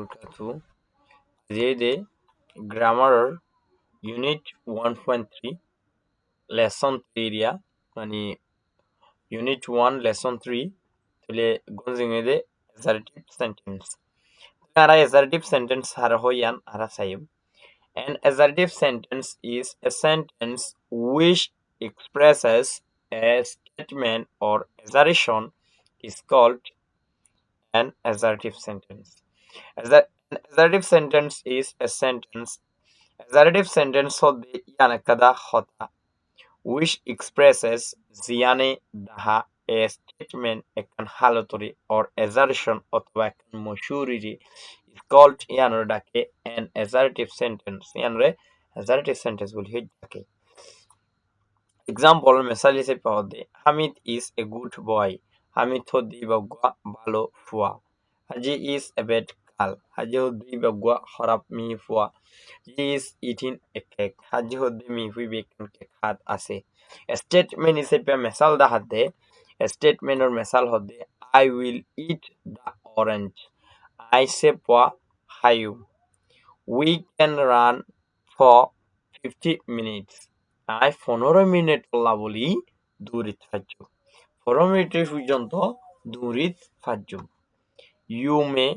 wabarakatuh. Today the grammar unit 1.3 lesson 3 area মানে unit 1 lesson 3 tole gonzingede assertive sentence. Ara assertive sentence har hoyan ara sayum. An assertive sentence is a sentence which expresses a statement or assertion is called an assertive sentence. An assertive sentence is a sentence. Assertive sentence hode yana kada hota which expresses ziyane daha a statement ekan halotori or assertion অথবা ekan moshuriri is called yanore dake an assertive sentence. Yanore assertive sentence boli dake. Example misal হিসেবে পাওয়া যায় Hamid is a good boy. Hamid hodi bagwa balo fua. Haji is a bad girl. Haji hodi bagwa kharap mi fua. He is eating a cake. Haji hodi mi hui bekan cake hat ase. A statement হিসেবে misal da hade. A statement or misal hode I will eat the orange. I say poa hayu. We can run for 50 minutes. I 15 minute পড়লা বলি দূরিত ফাজ্জুম 15 মিনিটের পর্যন্ত দূরিত ফাজ্জুম You may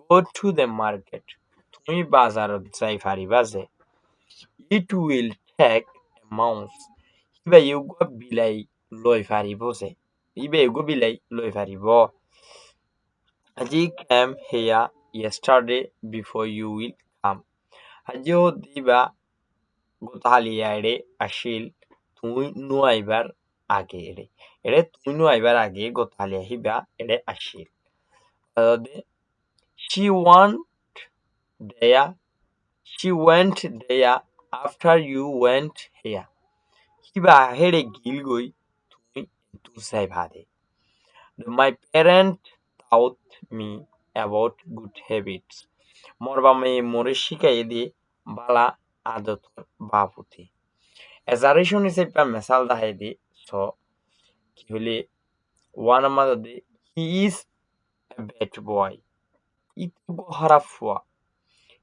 go to the market. তুমি বাজারত যাই পারিবা যে It will take a month. Iba you go বিলাই লই পারিব যে ইবা ইউগো বিলাই লই পারিব Haji came here yesterday before you will come. Haji দিবা গতকালিয়ারে আসিল তুই নু আইবার আগে এরে তুই নু আইবার আগে গতকালি আহিবা এরে আসিল she went there after you went here Hiba হেরে গিল গই তুই তু সাই ভাদে my parents taught me about good habits মোরবা মে মোরে শিখাই দিয়ে বালা আদতর বাপুতি Exaggeration হিসেবে মেসাল দাহাই দি so কি হলে ওয়ান আমাদের he is a bad boy itu harap fua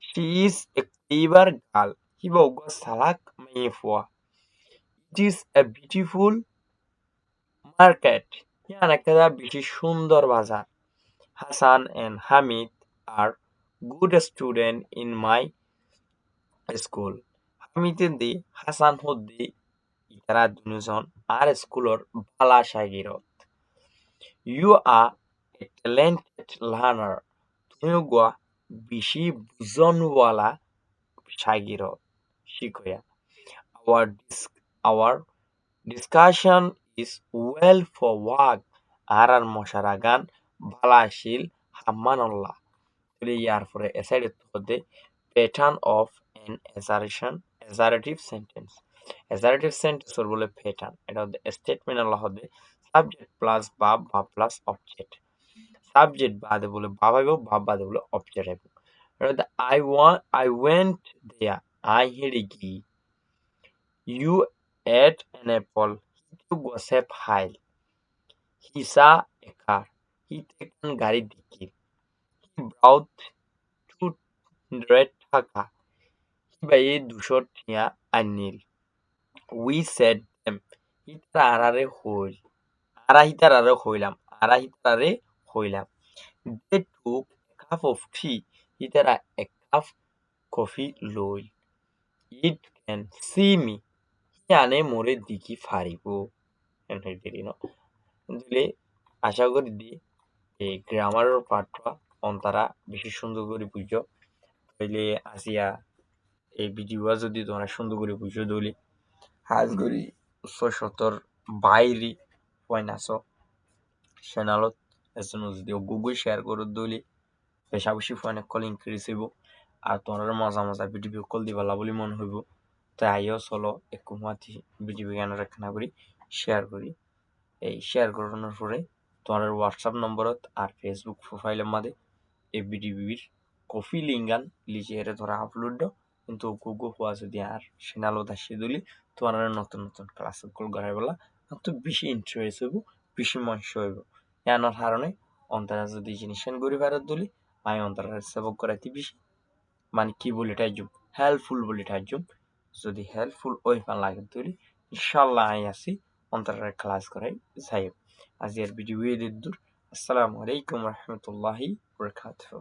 she is a clever girl hiba ugo salak mai fua it is a beautiful market yana kada bishi sundor bazar Hassan and Hamid are good student in my school Hamid di Hassan hodi ইতারা দুজন আর স্কুলের বালা শাগিরত You are a talented learner. তুমি গোয়া বেশি বুজনওয়ালা শাগিরত শিখয়া Our discussion is well for work. আর মশারাগান বালাশিল হাম্মানুল্লাহ তাহলে ইয়ার পরে এসাইডে হতে pattern of an assertive sentence. Assertive sentence ওর বলে pattern এটা হচ্ছে স্টেটমেন্ট আল্লাহ হবে subject plus verb plus object subject বাদে বলে ভাব আইব ভাব বাদে বলে অবজেক্ট আইব এটা হচ্ছে I went there I হেরে কি You ate an apple He took a pile He saw a car He taken গাড়ি দিকে He brought 200 টাকা হিবাইয়ে 200 টিয়া আনিল We said them হিতারারে হইল আরা হিতারারে হইলাম They took a cup of tea হিতারা a cup coffee লইল It can see me হিয়ানে মোরে দিকি ফারিব দিলে আশা করি দি এই গ্রামারের পাঠটা অন্তরা বেশি সুন্দর করে বুঝো তাইলে আসিয়া এই ভিডিওটা যদি তোমরা সুন্দর করে বুঝো দলি হাজ করি 670 বাইরে পয়েন্ট আসো চ্যানেলত এজন যদি গুগল শেয়ার করো দলি বেশা বেশি পয়েন্ট কল ইনক্রিজ হইব আর তোমরা মজা ভিডিও কল দিবালা বলে মনে হইব তাই আইও চলো একটু মাতি ভিডিও জ্ঞান রাখনা করি শেয়ার করি এই শেয়ার করানোর পরে তোমার হোয়াটসঅ্যাপ নম্বরত আর ফেসবুক প্রোফাইলের মাঝে এই ভিডিওর কপি লিঙ্গান লিখে এর ধরা আপলোড দাও কিন্তু গুগল হওয়া যদি আর চ্যানেলও দাসিয়ে দিলি তোমার নতুন ক্লাস কল করাই বলা তো বেশি ইন্টারেস্ট হইব বেশি মঞ্চ হইব এনার কারণে অন্তরা যদি জিনিস করি ভারত দিলি ay ontara sabab karati bishi man ki bolitajum helpful bolitajum যদি হেল্পফুল ওই ফান লাগে তুলি ইনশাল্লাহ আই আসি অন্তরের ক্লাস করাই সাহেব আজিয়ার ভিডিও দূর আসসালামু আলাইকুম রহমতুল্লাহি বরকাতুহু